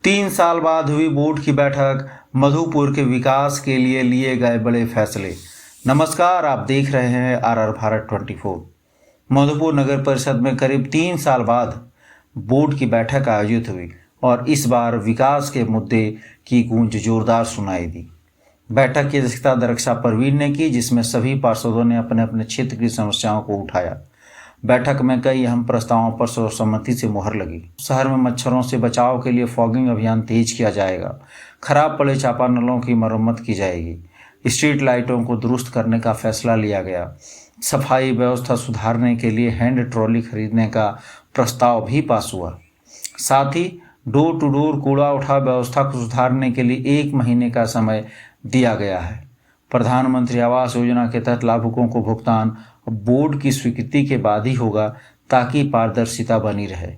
3 साल बाद हुई बोर्ड की बैठक, मधुपुर के विकास के लिए गए बड़े फैसले। नमस्कार, आप देख रहे हैं आरआर भारत 24। मधुपुर नगर परिषद में करीब 3 साल बाद बोर्ड की बैठक आयोजित हुई और इस बार विकास के मुद्दे की गूंज जोरदार सुनाई दी। बैठक की अध्यक्षता दरक्षा परवीन ने की, जिसमें सभी पार्षदों ने अपने अपने क्षेत्र की समस्याओं को उठाया। बैठक में कई अहम प्रस्तावों पर सर्वसम्मति से मुहर लगी। शहर में मच्छरों से बचाव के लिए फॉगिंग अभियान तेज किया जाएगा। खराब पड़े चापानलों की मरम्मत की जाएगी। स्ट्रीट लाइटों को दुरुस्त करने का फैसला लिया गया। सफाई व्यवस्था सुधारने के लिए हैंड ट्रॉली खरीदने का प्रस्ताव भी पास हुआ। साथ ही डोर टू डोर कूड़ा उठाव व्यवस्था को सुधारने के लिए 1 महीने का समय दिया गया है। प्रधानमंत्री आवास योजना के तहत लाभुकों को भुगतान बोर्ड की स्वीकृति के बाद ही होगा, ताकि पारदर्शिता बनी रहे।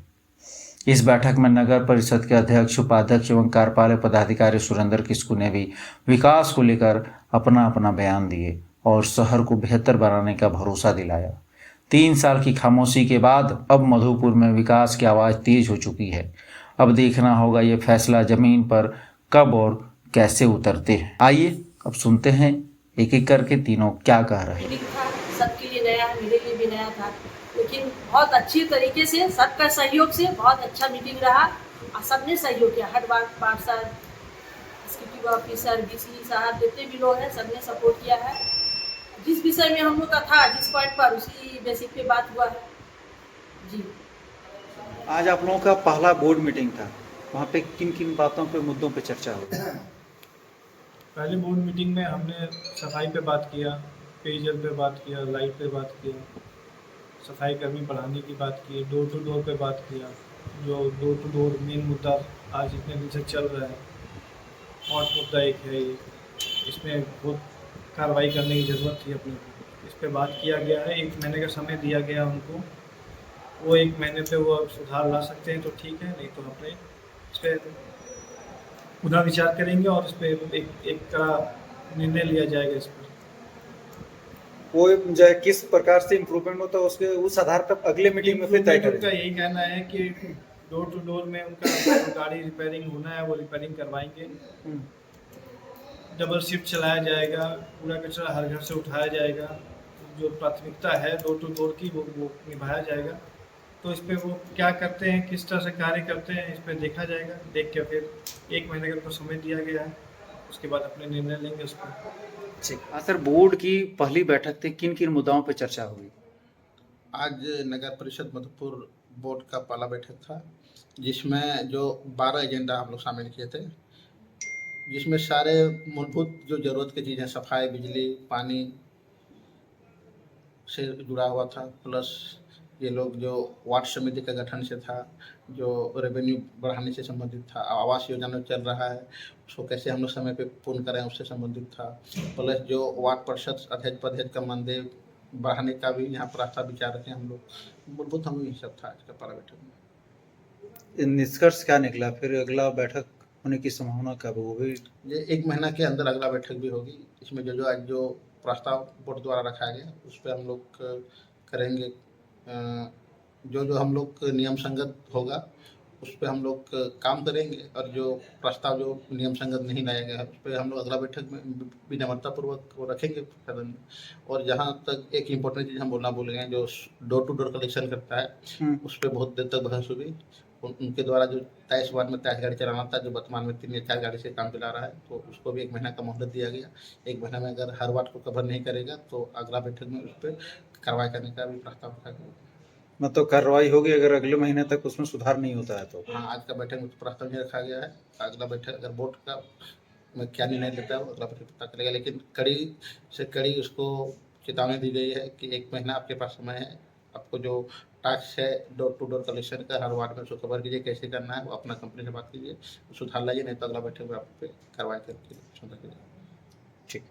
इस बैठक में नगर परिषद के अध्यक्ष, उपाध्यक्ष एवं कार्यपालक पदाधिकारी सुरेंद्र किस्कू ने भी विकास को लेकर अपना अपना बयान दिए और शहर को बेहतर बनाने का भरोसा दिलाया। 3 साल की खामोशी के बाद अब मधुपुर में विकास की आवाज़ तेज हो चुकी है। अब देखना होगा ये फैसला जमीन पर कब और कैसे उतरते हैं। आइए अब सुनते हैं एक एक करके तीनों क्या कह रहे हैं। सबके लिए नया है, मेरे लिए भी नया था, लेकिन बहुत अच्छी तरीके से सबका सहयोग से बहुत अच्छा मीटिंग रहा और सबने सहयोग किया। हर बार पार्षद, एग्जीक्यूटिव ऑफिसर, डीसी साहब, जितने भी लोग हैं सबने सपोर्ट किया है। जिस विषय में हम लोग का था, जिस पॉइंट पर, उसी बेसिक पे बात हुआ है जी। आज आप लोगों का पहला बोर्ड मीटिंग था, वहाँ पे किन किन बातों पे, मुद्दों पे चर्चा हुई? पहले बोर्ड मीटिंग में हमने सफाई पे बात किया, पेयजल पे बात किया, लाइट पे बात किया, सफाई कर्मी बढ़ाने की बात की, डोर टू डोर पे बात किया। जो डोर टू डोर मेन मुद्दा आज इतने दिन से चल रहा है, हॉट मुद्दा एक है ये, इसमें बहुत कार्रवाई करने की ज़रूरत थी अपने को। इस पर बात किया गया है, 1 महीने का समय दिया गया उनको। वो 1 महीने पे वो सुधार ला सकते हैं तो ठीक है, नहीं तो अपने इस पर पुनः विचार करेंगे और इस पर एक का निर्णय लिया जाएगा इस पर। वो जो है किस प्रकार से इम्प्रूवमेंट होता है, उसके उस आधार पर अगले मीटिंग में फिर तय करें। उनका यही कहना है कि डोर टू डोर में उनका जो गाड़ी रिपेयरिंग होना है वो रिपेयरिंग करवाएंगे। डबल शिफ्ट चलाया जाएगा, कूड़ा कचरा हर घर से उठाया जाएगा। जो प्राथमिकता है डोर टू डोर की वो निभाया जाएगा। तो इस पर वो क्या करते हैं, किस तरह से कार्य करते हैं, इस पर देखा जाएगा। देख के फिर 1 महीने का उनको समय दिया गया है, उसके बाद अपने निर्णय लेंगे उस पर। ठीक। सर, बोर्ड की पहली बैठक थी, किन किन मुद्दाओं पर चर्चा हुई? आज नगर परिषद मधुपुर बोर्ड का पहला बैठक था, जिसमें जो 12 एजेंडा हम लोग शामिल किए थे, जिसमें सारे मूलभूत जो ज़रूरत की चीज़ें, सफाई, बिजली, पानी से जुड़ा हुआ था, प्लस ये लोग जो वार्ड समिति का गठन से था, जो रेवेन्यू बढ़ाने से संबंधित था, आवास योजना में चल रहा है उसको कैसे हम लोग समय पे पूर्ण करें उससे संबंधित था, प्लस जो वार्ड परिषद अध्यक्ष पद का मानदेय बढ़ाने का भी यहाँ प्रस्ताव विचार रखे हम लोग। मूलभूत हम यही सब था आज का पहला बैठक में। निष्कर्ष क्या निकला? फिर अगला बैठक होने की संभावना कब होगी? ये 1 महीना के अंदर अगला बैठक भी होगी। इसमें जो आज जो प्रस्ताव बोर्ड द्वारा रखा गया उस पर हम लोग करेंगे। जो हम लोग नियम संगत होगा उस पर हम लोग काम करेंगे, और जो प्रस्ताव जो नियम संगत नहीं लाया गया है उस पर हम लोग अगला बैठक में विनम्रतापूर्वक वो रखेंगे सदन में। और जहाँ तक एक इम्पोर्टेंट चीज़ हम भूल गए, जो डोर टू डोर कलेक्शन करता है उस पर बहुत देर तक बहस हुई। उनके द्वारा जो 23 वार्ड में 23 गाड़ी चलाना था, जो वर्तमान में 3 या 4 गाड़ी से काम चला रहा है, तो उसको भी 1 महीना का मोहलत दिया गया। 1 महीना में अगर हर वार्ड को कवर नहीं करेगा तो अगला बैठक में उस पर कार्रवाई करने का भी प्रस्ताव रखा गया। मतलब कार्रवाई होगी अगर अगले महीने तक उसमें सुधार नहीं होता है तो? हाँ, आज का बैठक में प्रस्ताव नहीं रखा गया है। अगला बैठक अगर बोर्ड का में क्या निर्णय लेता है वो अगला बैठक पता चलेगा, लेकिन कड़ी से कड़ी उसको चेतावनी दी गई है कि 1 महीना आपके पास समय है। आपको जो टास्क है डोर टू डोर कलेक्शन का, हर वार्ड में उसको कवर कीजिए, कैसे करना है वो अपना कंपनी से बात कीजिए, सुधार लाइए, नहीं तो अगला बैठक में आप पे कार्रवाई करके ठीक।